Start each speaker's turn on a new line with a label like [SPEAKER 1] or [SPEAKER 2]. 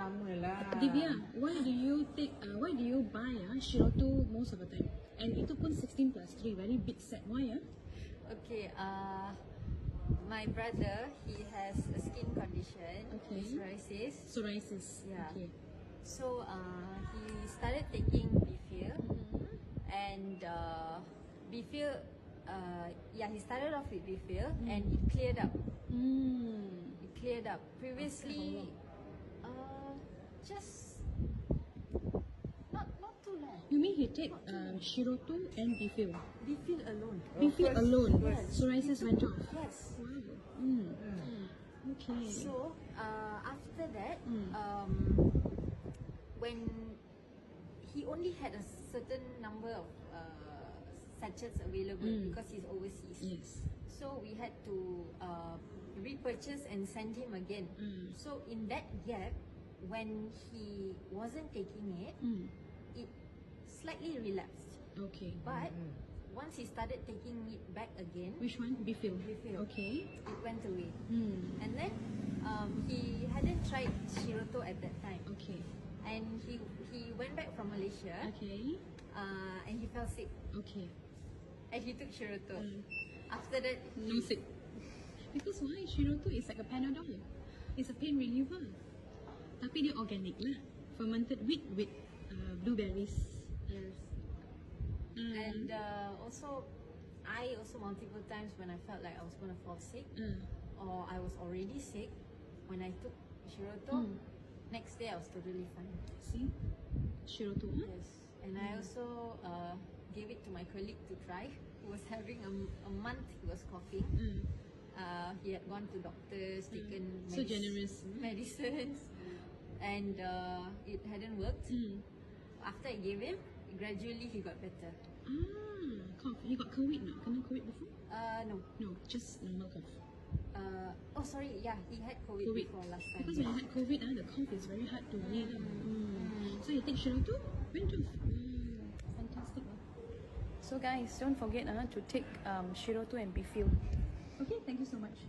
[SPEAKER 1] lama lah.
[SPEAKER 2] Divyaa, why do you buy Shiruto most of the time? And itu pun 16+3, very big set. Why?
[SPEAKER 3] Okay, my brother, he has a skin condition, psoriasis. Yeah.
[SPEAKER 2] Okay.
[SPEAKER 3] So he started taking Befil, and Befil, he started off with Befil, and it cleared up. It cleared up. Previously, just not too long.
[SPEAKER 2] You mean he take Shiruto and Befil?
[SPEAKER 3] Befil alone.
[SPEAKER 2] Befil alone.
[SPEAKER 3] Yes.
[SPEAKER 2] Psoriasis went off.
[SPEAKER 3] Yes.
[SPEAKER 2] Wow. Okay.
[SPEAKER 3] So after that, when he only had a certain number of sachets available because he's overseas.
[SPEAKER 2] Yes.
[SPEAKER 3] So we had to repurchase and send him again. So in that gap, when he wasn't taking it, it slightly relapsed.
[SPEAKER 2] Okay.
[SPEAKER 3] But once he started taking it back again,
[SPEAKER 2] Which one? Befil.
[SPEAKER 3] Befil.
[SPEAKER 2] Okay.
[SPEAKER 3] it went away. And then he hadn't tried Shiruto at that time.
[SPEAKER 2] Okay.
[SPEAKER 3] And he went back from Malaysia,
[SPEAKER 2] Okay.
[SPEAKER 3] and he fell sick.
[SPEAKER 2] Okay.
[SPEAKER 3] And he took Shiruto. After that,
[SPEAKER 2] No sick. Because why? Shiruto is like a Panadol. It's a pain reliever. Tapi dia organic lah. Fermented wheat with blueberries.
[SPEAKER 3] yes. And also, I also multiple times when I felt like I was gonna fall sick, or I was already sick, when I took Shiruto, next day I was totally fine.
[SPEAKER 2] See? Shiruto.
[SPEAKER 3] Yes. And I also gave it to my colleague to try. He was having a month, he was coughing. He had gone to doctors, taken
[SPEAKER 2] So generous.
[SPEAKER 3] medicines, and it hadn't worked. After I gave him, gradually he got better.
[SPEAKER 2] Cough. You got COVID now? Kena COVID before?
[SPEAKER 3] No.
[SPEAKER 2] No, just normal cough.
[SPEAKER 3] Oh, sorry. Yeah, he had COVID before last time.
[SPEAKER 2] Because when you had COVID, the cough is very hard to heal. So you take Shiruto, went off. Fantastic. So guys, don't forget to take Shiruto and Befil. Okay, thank you so much.